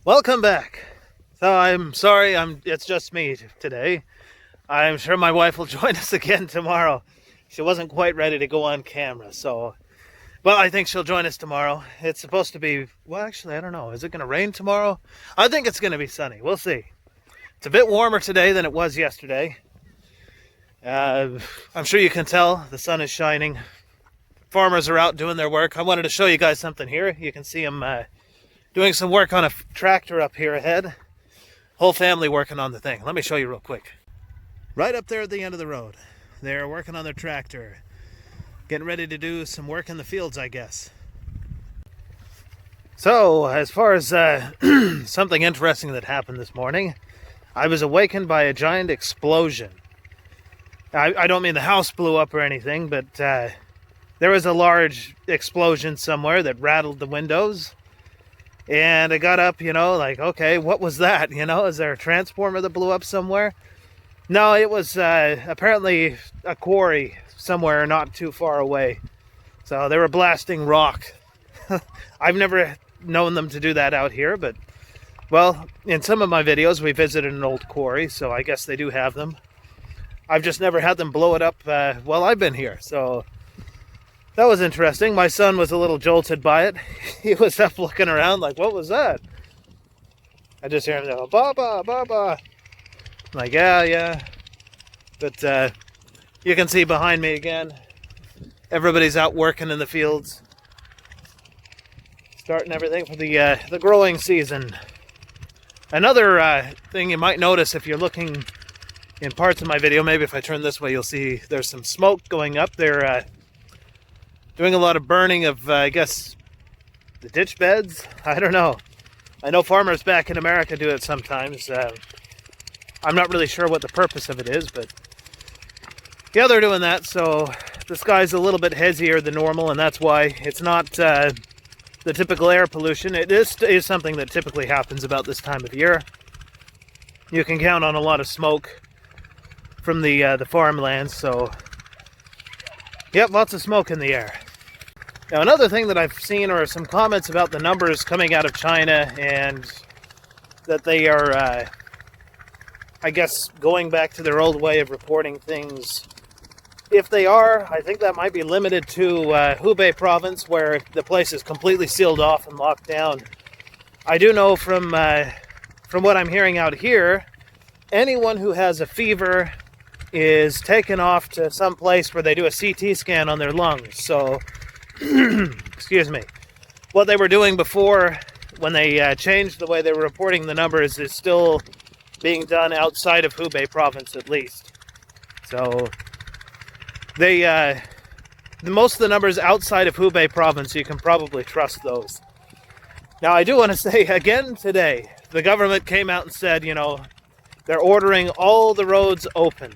Welcome back. So I'm sorry, it's just me today. I'm sure my wife will join us again tomorrow. She wasn't quite ready to go on camera, so I think she'll join us tomorrow. It's supposed to be, well, actually, I don't know. Is it going to rain tomorrow? I think it's going to be sunny. We'll see. It's a bit warmer today than it was yesterday. I'm sure you can tell the sun is shining. Farmers are out doing their work. I wanted to show you guys something here. You can see them doing some work on a tractor up here ahead. Whole family working on the thing. Let me show you real quick. Right up there at the end of the road. They're working on their tractor. Getting ready to do some work in the fields, I guess. So, as far as something interesting that happened this morning, I was awakened by a giant explosion. I don't mean the house blew up or anything, but there was a large explosion somewhere that rattled the windows. And I got up, like, okay, what was that? Is there a transformer that blew up somewhere? No, it was apparently a quarry somewhere not too far away. So they were blasting rock. I've never known them to do that out here, but, well, in some of my videos we visited an old quarry, so I guess they do have them. I've just never had them blow it up while I've been here, so that was interesting. My son was a little jolted by it. He was up looking around like, what was that? I just hear him go, Baba, Baba. I'm like, yeah. But you can see behind me again, everybody's out working in the fields. Starting everything for the growing season. Another thing you might notice if you're looking in parts of my video, maybe if I turn this way, you'll see there's some smoke going up. They're doing a lot of burning of, I guess, the ditch beds? I don't know. I know farmers back in America do it sometimes. I'm not really sure what the purpose of it is, but yeah, they're doing that. So the sky's a little bit hazier than normal, and that's why it's not the typical air pollution. It is something that typically happens about this time of year. You can count on a lot of smoke from the farmlands, so yep, lots of smoke in the air. Now, another thing that I've seen are some comments about the numbers coming out of China and that they are, I guess, going back to their old way of reporting things. If they are, I think that might be limited to Hubei province, where the place is completely sealed off and locked down. I do know from what I'm hearing out here, anyone who has a fever is taken off to some place where they do a CT scan on their lungs. So, excuse me. What they were doing before, when they changed the way they were reporting the numbers, is still being done outside of Hubei province, at least. So, most of the numbers outside of Hubei province, you can probably trust those. Now, I do want to say again today, the government came out and said, they're ordering all the roads open.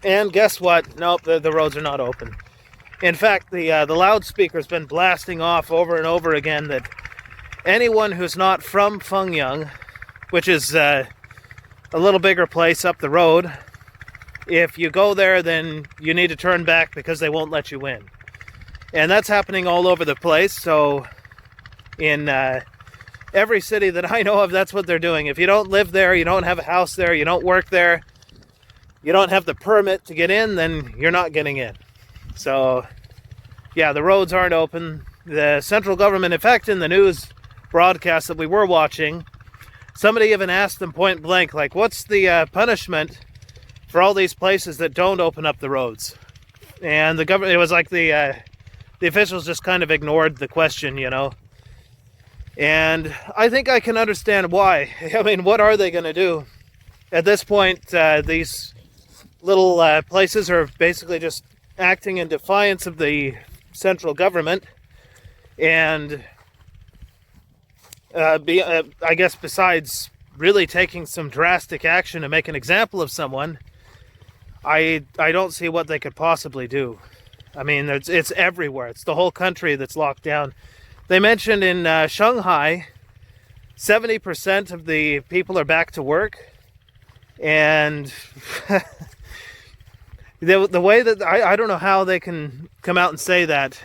And guess what? Nope, the roads are not open. In fact, the loudspeaker's been blasting off over and over again that anyone who's not from Fengyang, which is a little bigger place up the road, if you go there, then you need to turn back because they won't let you in. And that's happening all over the place. So in every city that I know of, that's what they're doing. If you don't live there, you don't have a house there, you don't work there, you don't have the permit to get in, then you're not getting in. So, yeah, the roads aren't open. The central government, in fact, in the news broadcast that we were watching, somebody even asked them point blank, like, what's the punishment for all these places that don't open up the roads? And the government, it was like the officials just kind of ignored the question, And I think I can understand why. I mean, what are they going to do? At this point, these little places are basically just acting in defiance of the central government. And I guess besides really taking some drastic action to make an example of someone, I don't see what they could possibly do. I mean, it's everywhere. It's the whole country that's locked down. They mentioned in Shanghai, 70% of the people are back to work. And the way that, I don't know how they can come out and say that.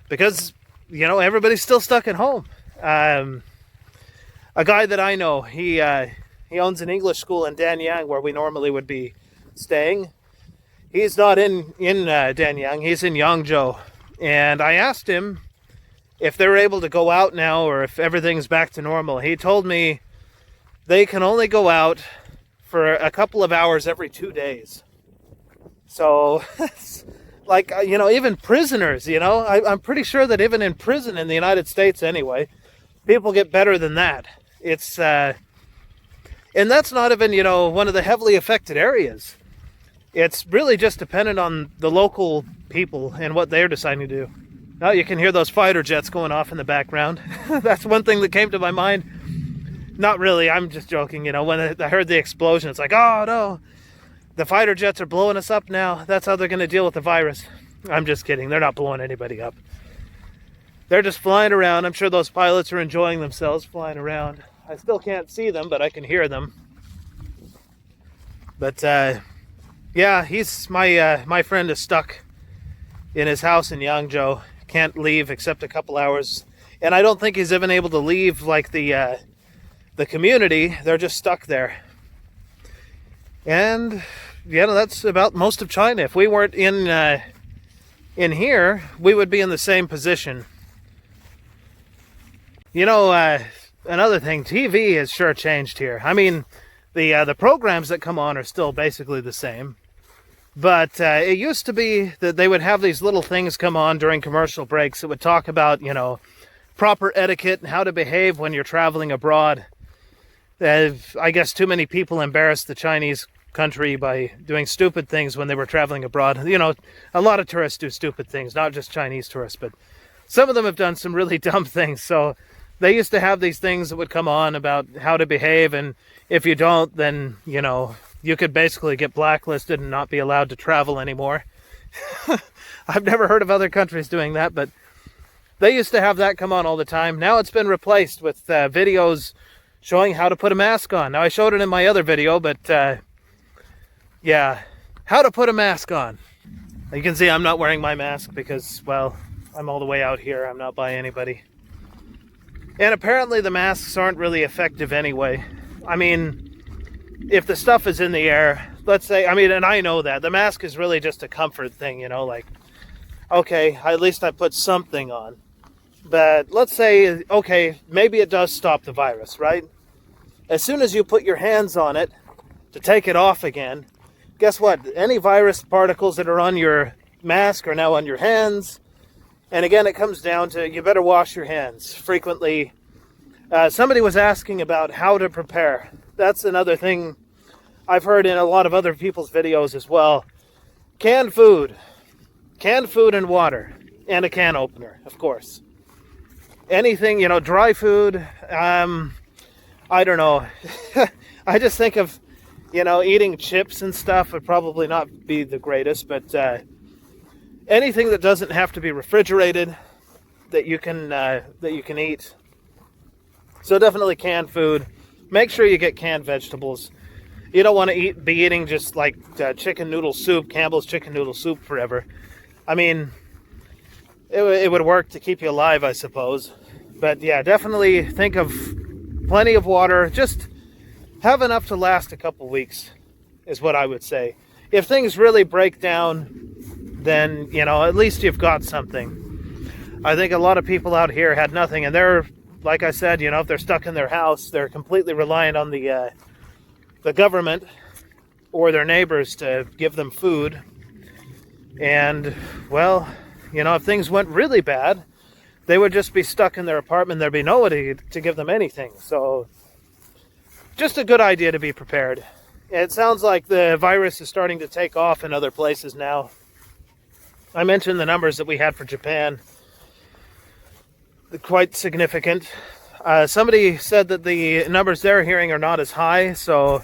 Because, everybody's still stuck at home. A guy that I know, he owns an English school in Danyang where we normally would be staying. He's not in Danyang, he's in Yangzhou. And I asked him if they're able to go out now or if everything's back to normal. He told me they can only go out for a couple of hours every 2 days. So, like, you know, even prisoners, you know, I'm pretty sure that even in prison in the United States anyway, people get better than that. It's, and that's not even, you know, one of the heavily affected areas. It's really just dependent on the local people and what they're deciding to do. Now you can hear those fighter jets going off in the background. That's one thing that came to my mind. Not really, I'm just joking, you know, when I heard the explosion, it's like, oh no, the fighter jets are blowing us up now. That's how they're going to deal with the virus. I'm just kidding, they're not blowing anybody up. They're just flying around. I'm sure those pilots are enjoying themselves flying around. I still can't see them, but I can hear them. But yeah, he's my friend is stuck in his house in Yangzhou. Can't leave except a couple hours, and I don't think he's even able to leave like the community. They're just stuck there. And yeah, that's about most of China. If we weren't in here, we would be in the same position. You know, another thing, TV has sure changed here. I mean, the programs that come on are still basically the same. But it used to be that they would have these little things come on during commercial breaks that would talk about, you know, proper etiquette and how to behave when you're traveling abroad. I guess too many people embarrassed the Chinese country by doing stupid things when they were traveling abroad. You know, a lot of tourists do stupid things, not just Chinese tourists, but some of them have done some really dumb things. So they used to have these things that would come on about how to behave, and if you don't, then, you know, you could basically get blacklisted and not be allowed to travel anymore. I've never heard of other countries doing that, but they used to have that come on all the time. Now it's been replaced with videos showing how to put a mask on. Now I showed it in my other video, but yeah, how to put a mask on. You can see I'm not wearing my mask because, well, I'm all the way out here. I'm not by anybody. And apparently the masks aren't really effective anyway. I mean, if the stuff is in the air, let's say, I mean, and I know that the mask is really just a comfort thing, you know, like, okay, at least I put something on. But let's say, okay, maybe it does stop the virus, right? As soon as you put your hands on it to take it off again, guess what? Any virus particles that are on your mask are now on your hands. And again, it comes down to you better wash your hands frequently. Somebody was asking about how to prepare. That's another thing I've heard in a lot of other people's videos as well. Canned food and water, and a can opener, of course. Anything, you know, dry food, I don't know. I just think of, you know, eating chips and stuff would probably not be the greatest, but anything that doesn't have to be refrigerated that you can eat. So definitely canned food. Make sure you get canned vegetables. You don't want to be eating just like chicken noodle soup, Campbell's chicken noodle soup forever. I mean, it would work to keep you alive, I suppose. But yeah, definitely think of plenty of water. Just have enough to last a couple weeks is what I would say. If things really break down, then, you know, at least you've got something. I think a lot of people out here had nothing, and they're, like I said, you know, if they're stuck in their house, they're completely reliant on the government or their neighbors to give them food. And, well, you know, if things went really bad, they would just be stuck in their apartment. There'd be nobody to give them anything. So, just a good idea to be prepared. It sounds like the virus is starting to take off in other places now. I mentioned the numbers that we had for Japan. Quite significant. Somebody said that the numbers they're hearing are not as high, so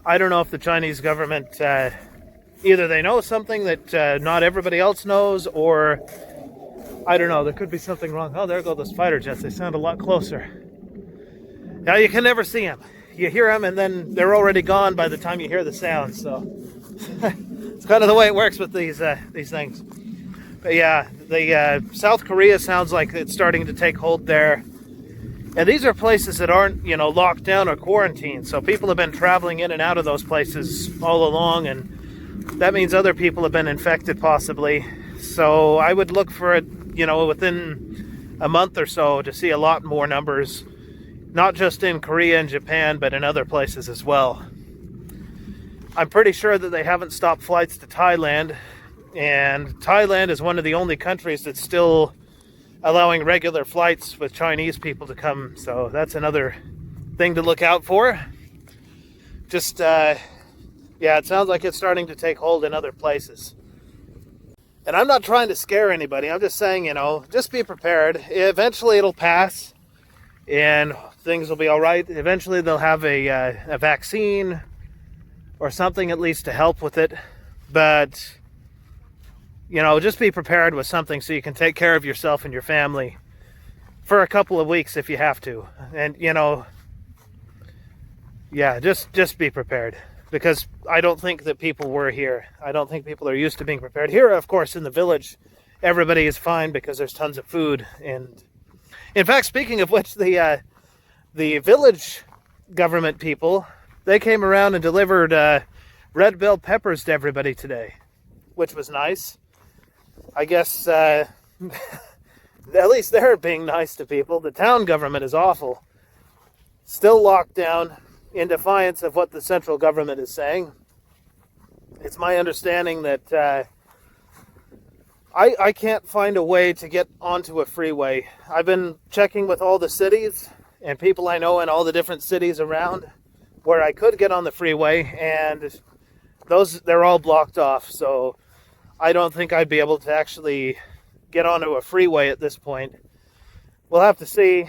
I don't know if the Chinese government, either they know something that not everybody else knows, or I don't know, there could be something wrong. Oh, there go those fighter jets. They sound a lot closer. Now you can never see them. You hear them and then they're already gone by the time you hear the sound, so it's kind of the way it works with these things. But yeah, the South Korea sounds like it's starting to take hold there. And these are places that aren't, locked down or quarantined. So people have been traveling in and out of those places all along, and that means other people have been infected possibly. So I would look for it, within a month or so to see a lot more numbers, not just in Korea and Japan, but in other places as well. I'm pretty sure that they haven't stopped flights to Thailand, and Thailand is one of the only countries that's still allowing regular flights with Chinese people to come. So that's another thing to look out for. Just, it sounds like it's starting to take hold in other places. And I'm not trying to scare anybody. I'm just saying, just be prepared. Eventually it'll pass and things will be all right. Eventually they'll have a vaccine or something at least to help with it. But just be prepared with something so you can take care of yourself and your family for a couple of weeks if you have to. And, just be prepared. Because I don't think that people were here. I don't think people are used to being prepared. Here, of course, in the village, everybody is fine because there's tons of food. And in fact, speaking of which, the village government people, they came around and delivered red bell peppers to everybody today, which was nice. I guess at least they're being nice to people. The town government is awful. Still locked down in defiance of what the central government is saying. It's my understanding that I can't find a way to get onto a freeway. I've been checking with all the cities and people I know in all the different cities around where I could get on the freeway, and they're all blocked off. So I don't think I'd be able to actually get onto a freeway at this point. We'll have to see.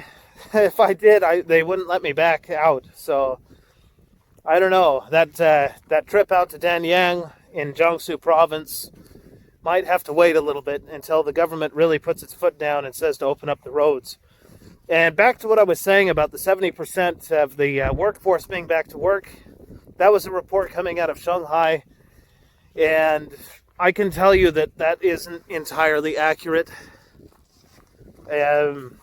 If I did, they wouldn't let me back out. So I don't know. That trip out to Danyang in Jiangsu province might have to wait a little bit until the government really puts its foot down and says to open up the roads. And back to what I was saying about the 70% of the workforce being back to work. That was a report coming out of Shanghai. And I can tell you that isn't entirely accurate. And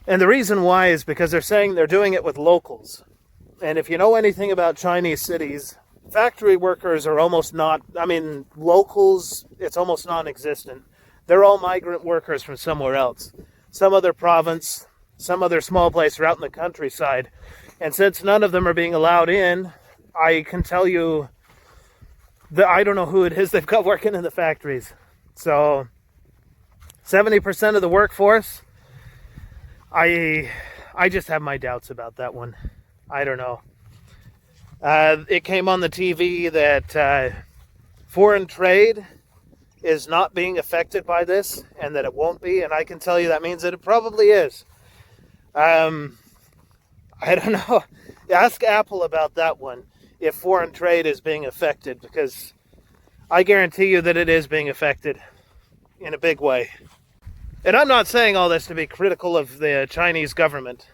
the reason why is because they're saying they're doing it with locals. And if you know anything about Chinese cities, factory workers are almost locals, it's almost non-existent. They're all migrant workers from somewhere else. Some other province, some other small place or out in the countryside. And since none of them are being allowed in, I can tell you that I don't know who it is they've got working in the factories. So 70% of the workforce, I just have my doubts about that one. I don't know. It came on the TV that foreign trade is not being affected by this and that it won't be. And I can tell you that means that it probably is. I don't know. Ask Apple about that one, if foreign trade is being affected, because I guarantee you that it is being affected in a big way. And I'm not saying all this to be critical of the Chinese government.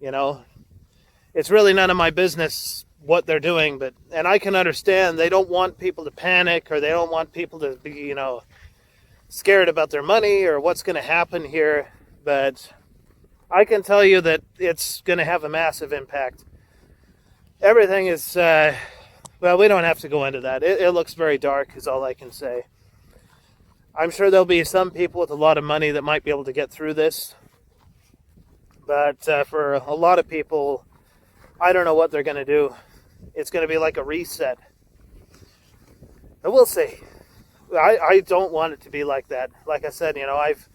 It's really none of my business what they're doing, and I can understand they don't want people to panic, or they don't want people to be, scared about their money or what's going to happen here, but I can tell you that it's going to have a massive impact. Everything is, we don't have to go into that. It looks very dark is all I can say. I'm sure there'll be some people with a lot of money that might be able to get through this, but for a lot of people, I don't know what they're going to do. It's going to be like a reset. But we'll see. I don't want it to be like that. Like I said, I've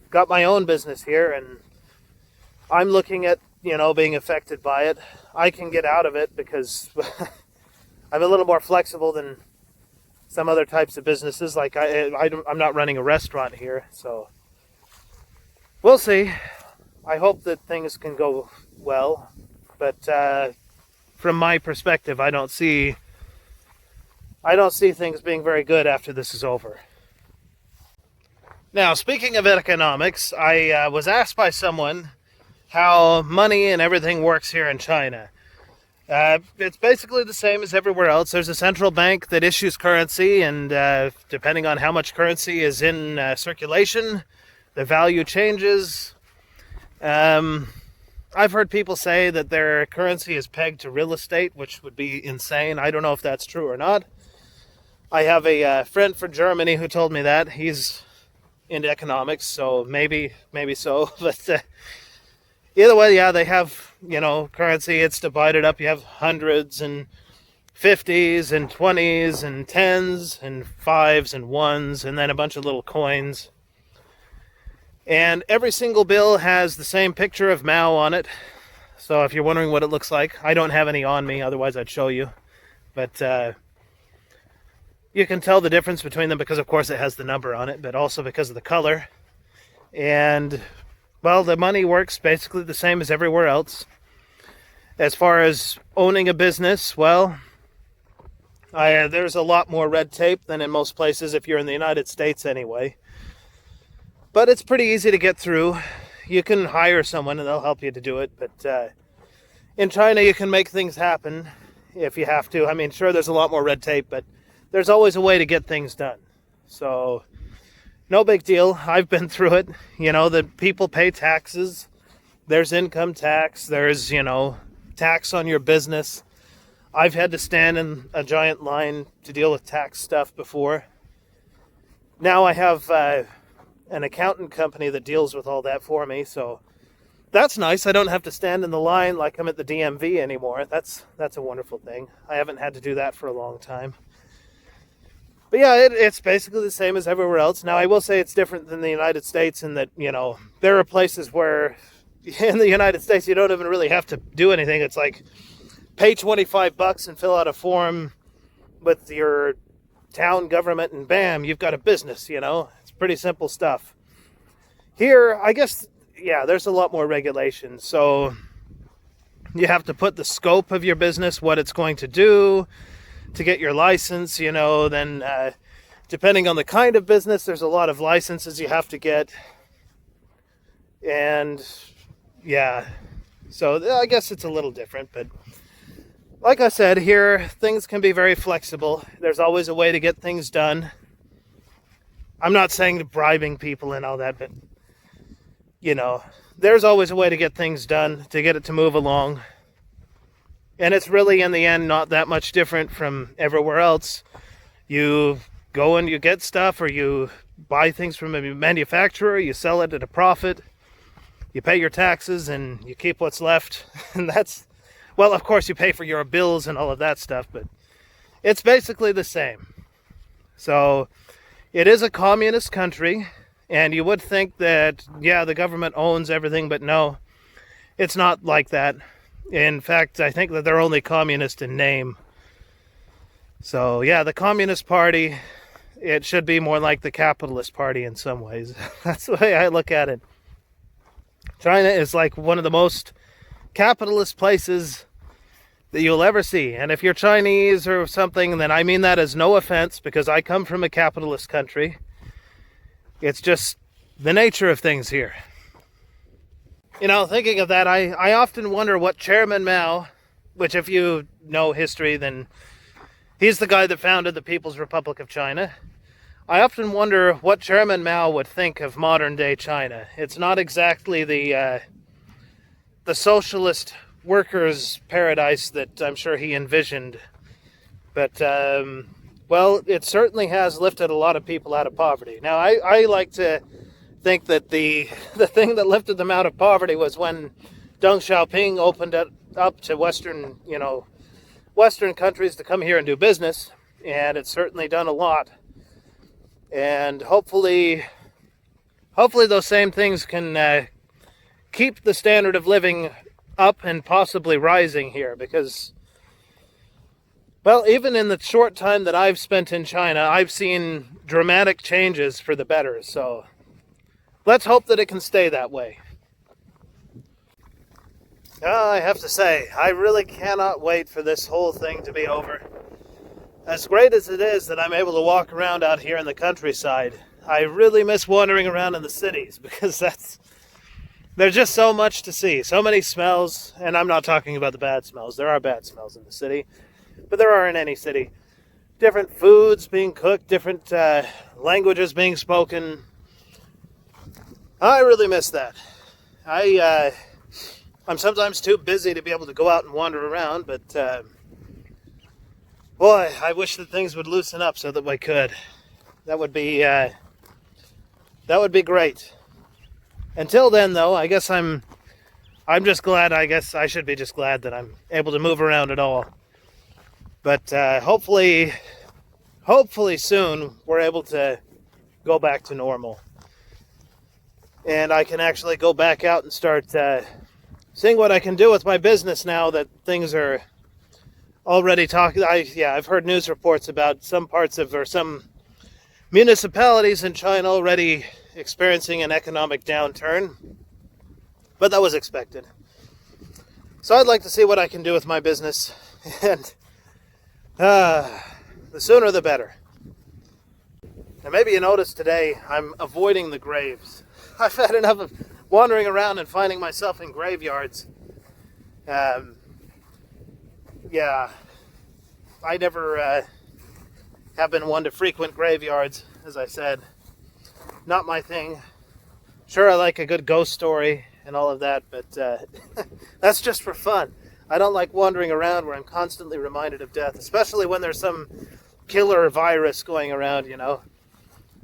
got my own business here, and I'm looking at, being affected by it. I can get out of it because I'm a little more flexible than some other types of businesses. Like I'm not running a restaurant here, so we'll see. I hope that things can go well. But from my perspective, I don't see things being very good after this is over. Now, speaking of economics, I was asked by someone how money and everything works here in China. It's basically the same as everywhere else. There's a central bank that issues currency, and depending on how much currency is in circulation, the value changes. I've heard people say that their currency is pegged to real estate, which would be insane. I don't know if that's true or not. I have a friend from Germany who told me that. He's into economics, so maybe so. But either way, yeah, they have, currency. It's divided up. You have hundreds and 50s and 20s and 10s and 5s and 1s, and then a bunch of little coins. And every single bill has the same picture of Mao on it. So if you're wondering what it looks like, I don't have any on me, otherwise I'd show you. But you can tell the difference between them because, of course, it has the number on it, but also because of the color. And, well, the money works basically the same as everywhere else. As far as owning a business, well, there's a lot more red tape than in most places if you're in the United States anyway. But it's pretty easy to get through. You can hire someone and they'll help you to do it. But in China, you can make things happen if you have to. I mean, sure, there's a lot more red tape, but there's always a way to get things done. So no big deal. I've been through it. The people pay taxes. There's income tax. There's, tax on your business. I've had to stand in a giant line to deal with tax stuff before. Now I have an accountant company that deals with all that for me, so that's nice. I don't have to stand in the line like I'm at the DMV anymore. That's a wonderful thing. I haven't had to do that for a long time. But yeah, it's basically the same as everywhere else. Now, I will say it's different than the United States in that, there are places where in the United States you don't even really have to do anything. It's like pay $25 and fill out a form with your town government and bam, you've got a business, It's pretty simple stuff. Here, I guess, yeah, there's a lot more regulations. So you have to put the scope of your business, what it's going to do, to get your license, then depending on the kind of business, there's a lot of licenses you have to get. And yeah, so I guess it's a little different, but like I said, here, things can be very flexible. There's always a way to get things done. I'm not saying bribing people and all that, but, there's always a way to get things done, to get it to move along. And it's really, in the end, not that much different from everywhere else. You go and you get stuff, or you buy things from a manufacturer, you sell it at a profit, you pay your taxes, and you keep what's left. And that's, well, of course, you pay for your bills and all of that stuff, but it's basically the same. So it is a communist country, and you would think that, yeah, the government owns everything, but no, it's not like that. In fact, I think that they're only communist in name. So, yeah, the Communist Party, it should be more like the Capitalist Party in some ways. That's the way I look at it. China is like one of the most capitalist places that you'll ever see. And if you're Chinese or something, then I mean that as no offense, because I come from a capitalist country. It's just the nature of things here. Thinking of that, I often wonder what Chairman Mao, which if you know history, then he's the guy that founded the People's Republic of China. I often wonder what Chairman Mao would think of modern-day China. It's not exactly the socialist workers' paradise that I'm sure he envisioned. But, well, it certainly has lifted a lot of people out of poverty. Now, I like to think that the thing that lifted them out of poverty was when Deng Xiaoping opened it up to Western countries to come here and do business, and it's certainly done a lot. And hopefully those same things can keep the standard of living up and possibly rising here, because, well, even in the short time that I've spent in China, I've seen dramatic changes for the better, so let's hope that it can stay that way. I have to say, I really cannot wait for this whole thing to be over. As great as it is that I'm able to walk around out here in the countryside, I really miss wandering around in the cities, because there's just so much to see, so many smells, and I'm not talking about the bad smells. There are bad smells in the city, but there are in any city. Different foods being cooked, different languages being spoken. I really miss that. I'm sometimes too busy to be able to go out and wander around, but boy, I wish that things would loosen up so that I could. That would be great. Until then, though, I guess I'm just glad. I guess I should be just glad that I'm able to move around at all. But hopefully soon we're able to go back to normal, and I can actually go back out and start seeing what I can do with my business now that things are already talking. I've heard news reports about some parts of, or some municipalities in China already experiencing an economic downturn, but that was expected. So I'd like to see what I can do with my business, and the sooner the better. And maybe you noticed today I'm avoiding the graves. I've had enough of wandering around and finding myself in graveyards. I never have been one to frequent graveyards, as I said. Not my thing. Sure, I like a good ghost story and all of that, but that's just for fun. I don't like wandering around where I'm constantly reminded of death, especially when there's some killer virus going around, you know.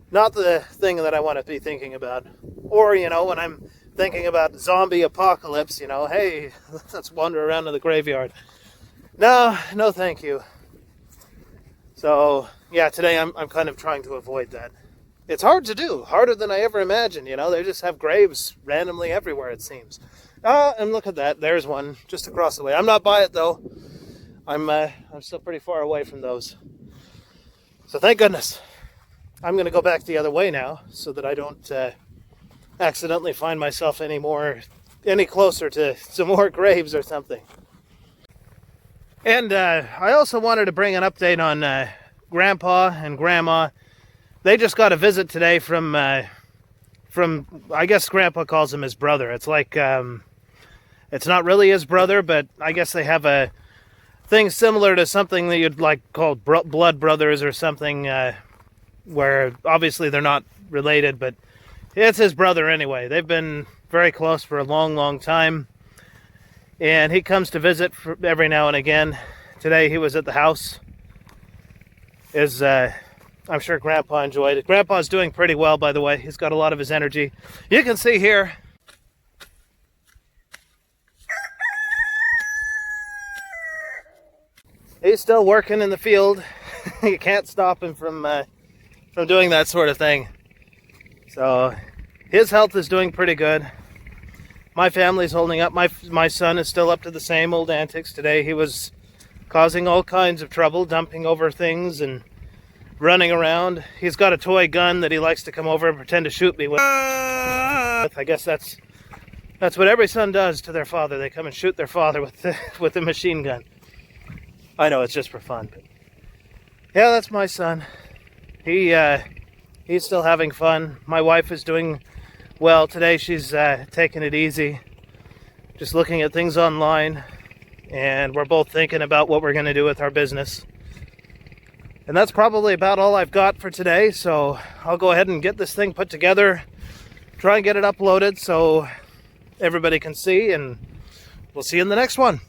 Not the thing that I want to be thinking about. Or, you know, when I'm thinking about zombie apocalypse, you know, hey, let's wander around in the graveyard. No thank you. So, yeah, today I'm kind of trying to avoid that. It's hard to do, harder than I ever imagined, you know. They just have graves randomly everywhere, it seems. And look at that, there's one just across the way. I'm not by it, though. I'm still pretty far away from those. So thank goodness. I'm going to go back the other way now so that I don't accidentally find myself any closer to some more graves or something. And I also wanted to bring an update on Grandpa and Grandma. They just got a visit today from I guess Grandpa calls him his brother. It's like, it's not really his brother, but I guess they have a thing similar to something that you'd like called blood brothers or something, where obviously they're not related, but it's his brother anyway. They've been very close for a long, long time, and he comes to visit every now and again. Today he was at the house. I'm sure Grandpa enjoyed it. Grandpa's doing pretty well, by the way. He's got a lot of his energy. You can see here. He's still working in the field. You can't stop him from doing that sort of thing. So his health is doing pretty good. My family's holding up. My son is still up to the same old antics. Today he was causing all kinds of trouble, dumping over things and running around. He's got a toy gun that he likes to come over and pretend to shoot me with. I guess that's what every son does to their father. They come and shoot their father with the machine gun. I know, it's just for fun, but yeah, that's my son. He's still having fun. My wife is doing well today. She's taking it easy, just looking at things online, and we're both thinking about what we're going to do with our business. And that's probably about all I've got for today, so I'll go ahead and get this thing put together, try and get it uploaded so everybody can see, and we'll see you in the next one.